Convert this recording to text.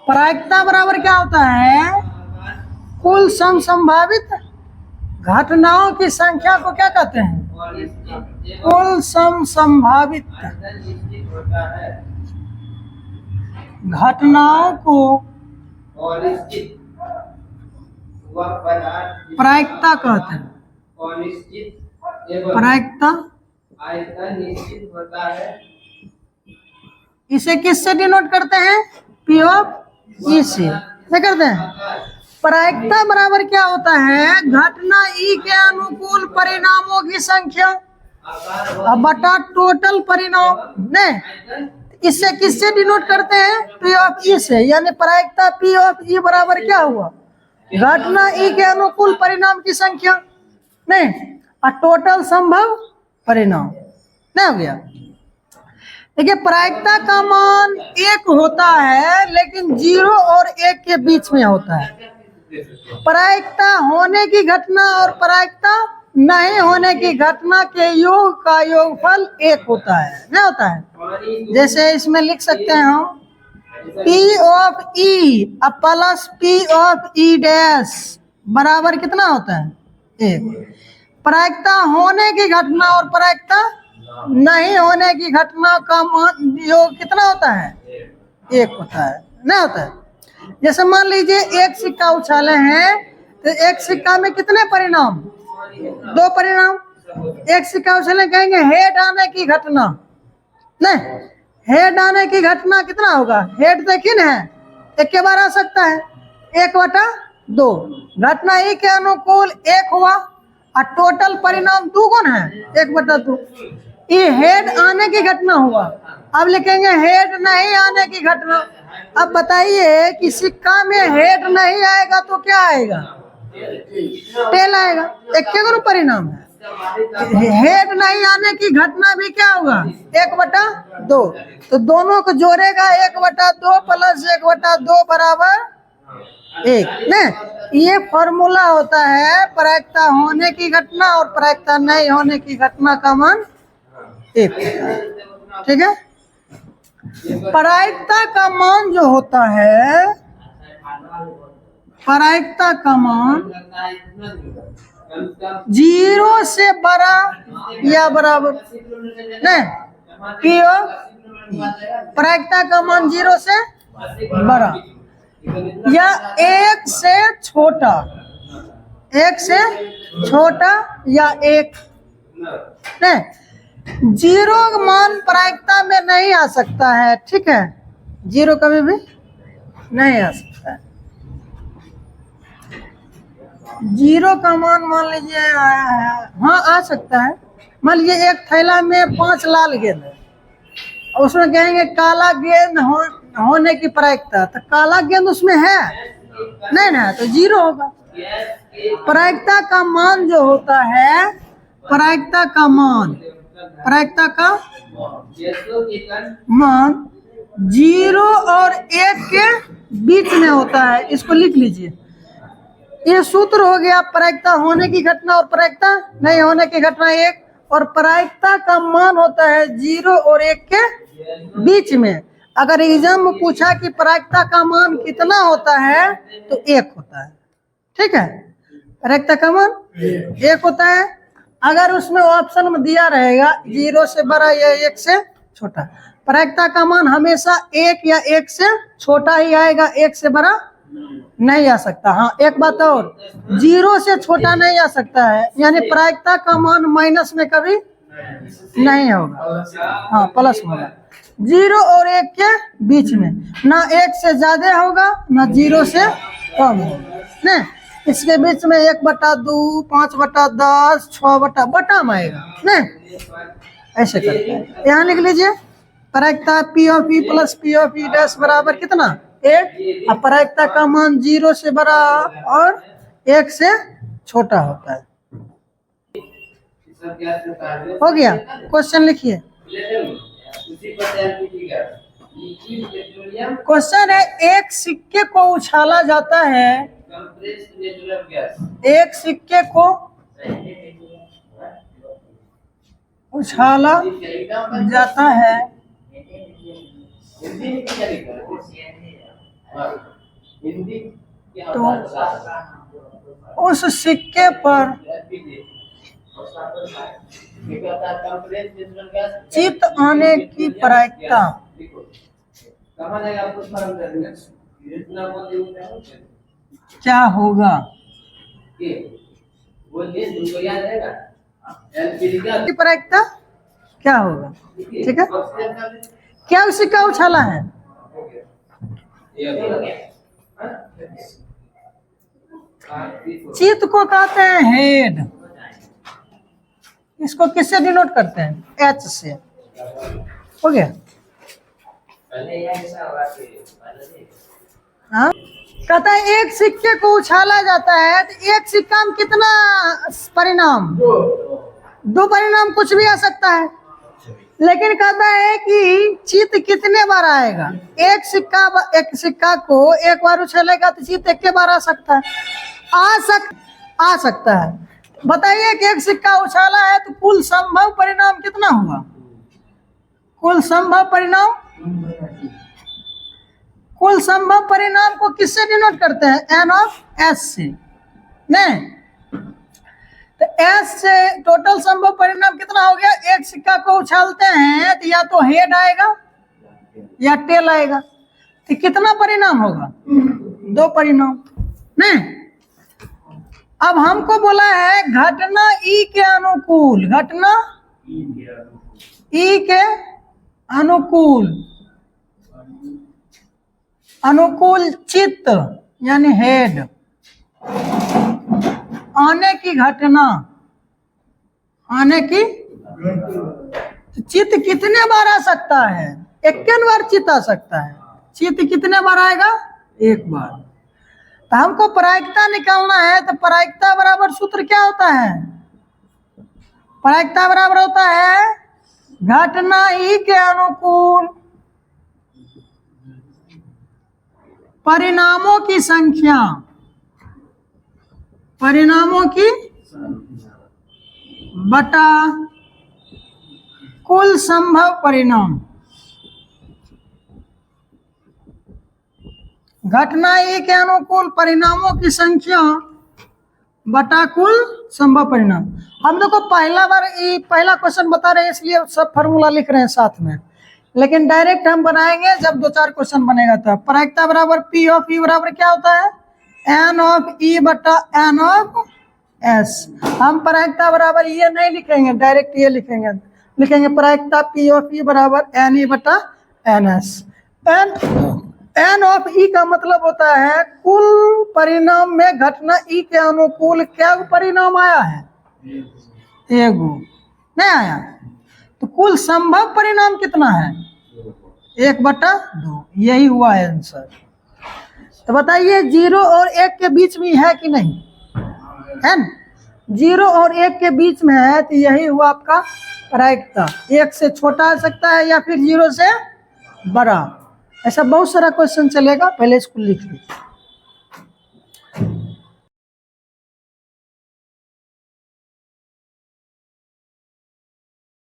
प्रायिकता बराबर क्या होता है? कुल संभावित घटनाओं की संख्या को क्या कहते हैं? कुल संभावित घटनाओं को प्रायिकता कहते हैं। प्रायिकता निश्चित होता है। इसे किससे डिनोट करते हैं? पी ऑफ ई से। क्या करते हैं? प्रायिकता बराबर क्या होता है? घटना ई के अनुकूल परिणामों की संख्या बटा टोटल परिणाम ने। इससे किससे डिनोट करते हैं? पी ऑफ ई से। यानी प्रायिकता पी ऑफ ई बराबर क्या हुआ? घटना ई के अनुकूल परिणाम की संख्या नहीं और टोटल संभव परिणाम नहीं हो गया। देखिए प्रायिकता का मान 1 होता है लेकिन 0 और 1 के बीच में होता है। प्रायिकता होने की घटना और प्रायिकता नहीं होने की घटना के योग का योगफल 1 होता है। नहीं होता है? जैसे इसमें लिख सकते हैं हम P of E plus P of E dash बराबर कितना होता है? 1। प्रायिकता होने की घटना और प्रायिकता नहीं होने की घटना का मान योग कितना होता है? 1 होता है। नहीं होता है? जैसे मान लीजिए एक सिक्का उछाले हैं तो एक सिक्का में कितने परिणाम? 2 परिणाम। एक सिक्का उछाले कहेंगे हेड आने की घटना, नहीं हेड आने की घटना कितना होगा? हेड देखिए ना है 1 के बार आ सकता है 1/2। घटना ई के अनुकूल 1 हुआ और टोटल परिणाम 2 गुण है 1/2। ये हेड आने की घटना हुआ। अब लिखेंगे हेड नहीं आने की घटना। अब बताइए कि सिक्का में हेड नहीं आएगा तो क्या आएगा? टेल आएगा। 1 के गुण परिणाम है। हेड नहीं आने की घटना भी क्या होगा? 1/2। तो दोनों को जोड़ेगा 1/2 प्लस 1/2 बराबर 1। नहीं ये फॉर्मूला होता है प्रायिकता होने की घटना और प्रायिकता नहीं होने की घटना का मान 1। ठीक है। प्रायिकता का मान जो होता है, प्रायिकता का मान 0 से बड़ा या बराबर नहीं P ऑफ प्रायिकता का मान 0 से बड़ा या 1 से छोटा, 1 से छोटा या 1 नहीं। 0 मान प्रायिकता में नहीं आ सकता है। ठीक है, 0 कभी भी नहीं आ सकता है। 0 का मान लीजिए हाँ आ सकता है। मान लीजिए एक थैला में 5 लाल गेंद है और उसमें कहेंगे काला गेंद होने की प्रायिकता, तो काला गेंद उसमें है नहीं ना, तो 0 होगा। प्रायिकता का मान जो होता है, प्रायिकता का मान 0 और 1 के बीच में होता है। इसको लिख लीजिए। ये सूत्र हो गया प्रायिकता होने की घटना और प्रायिकता नहीं होने की घटना 1, और प्रायिकता का मान होता है 0 और 1 के बीच में। अगर एग्जाम में पूछा कि प्रायिकता का मान कितना होता है तो 1 होता है। ठीक है, प्रायिकता का मान 1 होता है। अगर उसमें ऑप्शन में दिया रहेगा 0 से बड़ा या 1 से छोटा, प्रायिकता का मान हमेशा 1 या 1 से छोटा ही आएगा, 1 से बड़ा नहीं आ सकता। हाँ एक बात और, 0 से छोटा नहीं आ सकता है, यानी प्रायिकता का मान माइनस में कभी नहीं होगा, हाँ प्लस होगा। 0 और 1 के बीच में, ना 1 से ज्यादा होगा ना 0 से कम होगा। नहीं इसके बीच में 1/2, 5/10, 6/बटा में आएगा। नहीं ऐसे करते हैं। यहाँ लिख लीजिए प्रायिकता P of E plus P of E dash बराबर कितना? 1। अब प्रायिकता का मान 0 से बड़ा और 1 से छोटा होता है। हो गया। क्वेश्चन लिखिए। क्वेश्चन है एक सिक्के को उछाला जाता है, एक सिक्के को उछाला जाता है तो उस सिक्के पर चित आने की प्रायिकता क्या होगा? की प्रायिकता क्या होगा? ठीक है, क्या सिक्का उछाला है? चित को कहते हैं हेड। इसको किससे डिनोट करते हैं? एच से। हो गया? हाँ, कहता है एक सिक्के को उछाला जाता है तो एक सिक्का में कितना परिणाम? दो परिणाम, कुछ भी आ सकता है। लेकिन कहता है कि चित कितने बार आएगा? एक सिक्का को एक बार उछलेगा तो चित एक के बार आ सकता है, आ सकता है। बताइए कि एक सिक्का उछाला है तो कुल संभव परिणाम कितना हुआ? कुल संभव परिणाम को किससे डिनोट करते हैं? एन ऑफ एस से। नहीं, तो एस से टोटल संभव परिणाम कितना हो गया? एक सिक्का को उछालते हैं तो या तो हेड आएगा या टेल आएगा, तो कितना परिणाम होगा? दो परिणाम। नहीं, अब हमको बोला है घटना ई के अनुकूल, घटना ई के अनुकूल चित्त यानी हेड आने की घटना, आने की चित्त कितने बार आ सकता है? इक्यावन बार चित्त आ सकता है। चित्त कितने बार आएगा? एक बार। तो हमको प्रायिकता निकालना है, तो प्रायिकता बराबर सूत्र क्या होता है? प्रायिकता बराबर होता है घटना ई के अनुकूल परिणामों की संख्या, परिणामों की बटा कुल संभव परिणाम। घटना ई के अनुकूल परिणामों की संख्या बटा कुल संभव परिणाम। हम लोग को पहला क्वेश्चन बता रहे हैं इसलिए सब फॉर्मूला लिख रहे हैं साथ में, लेकिन डायरेक्ट हम बनाएंगे जब दो चार क्वेश्चन बनेगा तब। प्रायिकता बराबर पी ऑफ ई बराबर क्या होता है? एन ऑफ ई बटा एन ऑफ एस। हम प्रायिकता बराबर ये नहीं लिखेंगे, डायरेक्ट ये लिखेंगे प्रायिकता पी ऑफ ई बराबर एन ई बटा एन एस। एन ऑफ ई का मतलब होता है कुल परिणाम में घटना ई के अनुकूल क्या परिणाम आया है? एगो नहीं आया, तो कुल संभव परिणाम कितना है? 1/2। यही हुआ है आंसर। तो बताइए 0 और 1 के बीच में है कि नहीं? है न? 0 और 1 के बीच में है, तो यही हुआ आपका प्रायिकता। 1 से छोटा आ सकता है या फिर 0 से बड़ा। ऐसा बहुत सारा क्वेश्चन चलेगा, पहले इसको लिख लीजिए।